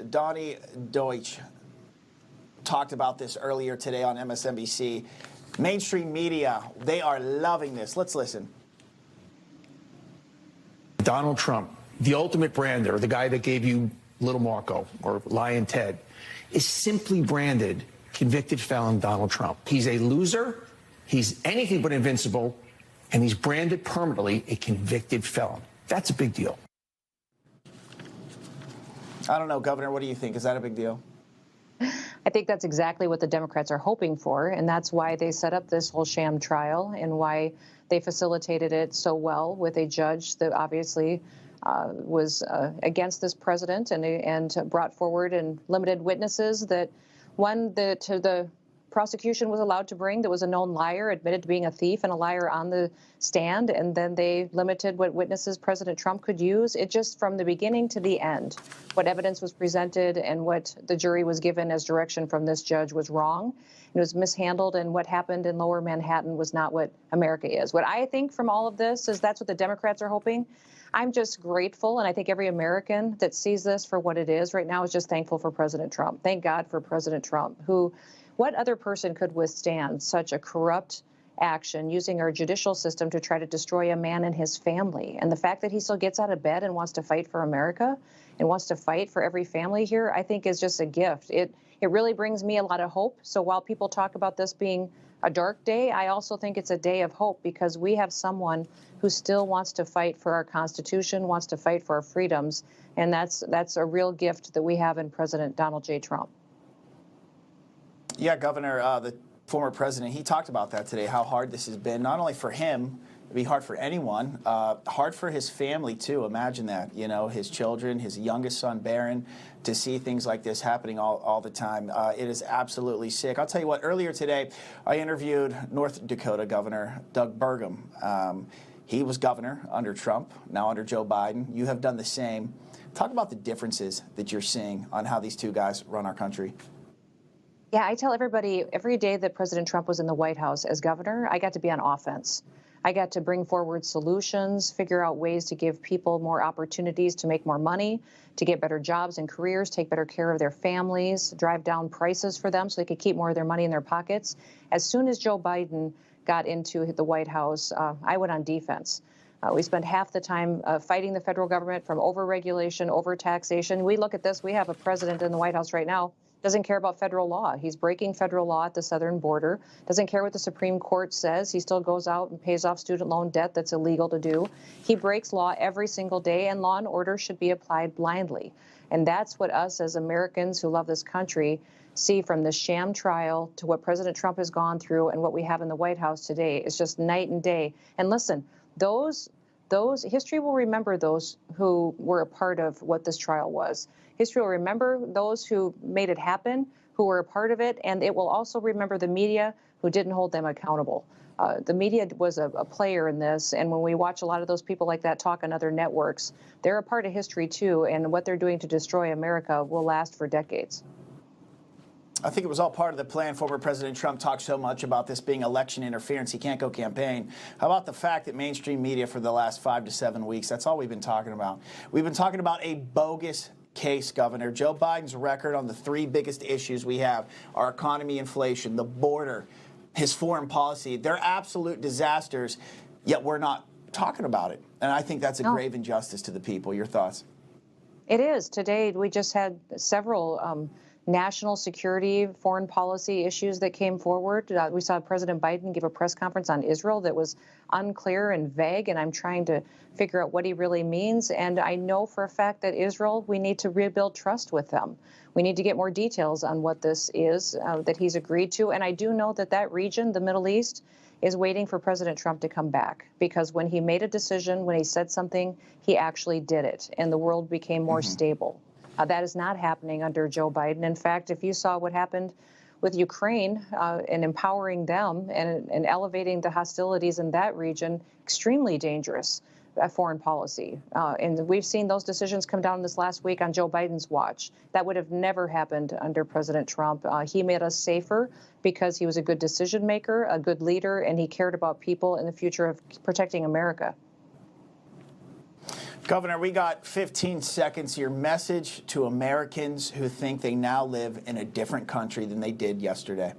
Donnie Deutsch talked about this earlier today on MSNBC. Mainstream media, they are loving this. Let's listen. Donald Trump, the ultimate brander, the guy that gave you Little Marco or Lion Ted, is simply branded convicted felon Donald Trump. He's a loser. He's anything but invincible. And he's branded permanently a convicted felon. That's a big deal. I don't know, Governor, what do you think? Is that a big deal? I think that's exactly what the Democrats are hoping for, and that's why they set up this whole sham trial and why they facilitated it so well with a judge that obviously was against this president and brought forward and limited witnesses that the prosecution was allowed to bring that was a known liar, admitted to being a thief and a liar on the stand, and then they limited what witnesses President Trump could use. It just, from the beginning to the end, what evidence was presented and what the jury was given as direction from this judge was wrong. It was mishandled, and what happened in Lower Manhattan was not what America is. What I think from all of this is that's what the Democrats are hoping. I'm just grateful, and I think every American that sees this for what it is right now is just thankful for President Trump. Thank God for President Trump, who, what other person could withstand such a corrupt action using our judicial system to try to destroy a man and his family? And the fact that he still gets out of bed and wants to fight for America and wants to fight for every family here, I think is just a gift. It really brings me a lot of hope. So while people talk about this being a dark day, I also think it's a day of hope because we have someone who still wants to fight for our Constitution, wants to fight for our freedoms. And that's a real gift that we have in President Donald J. Trump. Yeah, Governor, the former president, he talked about that today, how hard this has been, not only for him, it'd be hard for anyone, hard for his family, too. Imagine that, you know, his children, his youngest son, Barron, to see things like this happening all the time. It is absolutely sick. I'll tell you what, earlier today, I interviewed North Dakota Governor Doug Burgum. He was governor under Trump, now under Joe Biden. You have done the same. Talk about the differences that you're seeing on how these two guys run our country. Yeah, I tell everybody every day that President Trump was in the White House as governor, I got to be on offense. I got to bring forward solutions, figure out ways to give people more opportunities to make more money, to get better jobs and careers, take better care of their families, drive down prices for them so they could keep more of their money in their pockets. As soon as Joe Biden got into the White House, I went on defense. We spent half the time fighting the federal government from overregulation, overtaxation. We look at this. We have a president in the White House right now doesn't care about federal law. He's breaking federal law at the southern border, doesn't care what the Supreme Court says. He still goes out and pays off student loan debt that's illegal to do. He breaks law every single day, and law and order should be applied blindly. And that's what us as Americans who love this country see from the sham trial to what President Trump has gone through and what we have in the White House today. It's just night and day. And listen, history will remember those who were a part of what this trial was. History will remember those who made it happen, who were a part of it, and it will also remember the media who didn't hold them accountable. The media was a player in this, and when we watch a lot of those people like that talk on other networks, they're a part of history too, and what they're doing to destroy America will last for decades. I think it was all part of the plan. Former President Trump talked so much about this being election interference. He can't go campaign. How about the fact that mainstream media for the last 5 to 7 weeks, that's all we've been talking about. We've been talking about a bogus case, Governor. Joe Biden's record on the 3 biggest issues we have, our economy, inflation, the border, his foreign policy. They're absolute disasters, yet we're not talking about it. And I think that's a grave injustice to the people. Your thoughts? It is. Today, we just had several national security, foreign policy issues that came forward. We saw President Biden give a press conference on Israel that was unclear and vague, and I'm trying to figure out what he really means. And I know for a fact that Israel, we need to rebuild trust with them. We need to get more details on what this is that he's agreed to. And I do know that that region, the Middle East, is waiting for President Trump to come back, because when he made a decision, when he said something, he actually did it, and the world became more stable. That is not happening under Joe Biden. In fact, if you saw what happened with Ukraine and empowering them and elevating the hostilities in that region, extremely dangerous foreign policy. And we've seen those decisions come down this last week on Joe Biden's watch. That would have never happened under President Trump. He made us safer because he was a good decision maker, a good leader, and he cared about people and the future of protecting America. Governor, we got 15 seconds. Your message to Americans who think they now live in a different country than they did yesterday.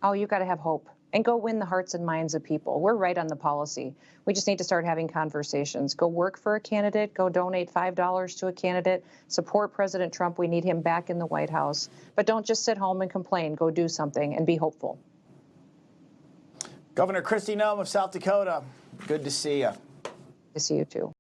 Oh, you got to have hope and go win the hearts and minds of people. We're right on the policy. We just need to start having conversations. Go work for a candidate. Go donate $5 to a candidate. Support President Trump. We need him back in the White House. But don't just sit home and complain. Go do something and be hopeful. Governor Kristi Noem of South Dakota, good to see you. To see you too.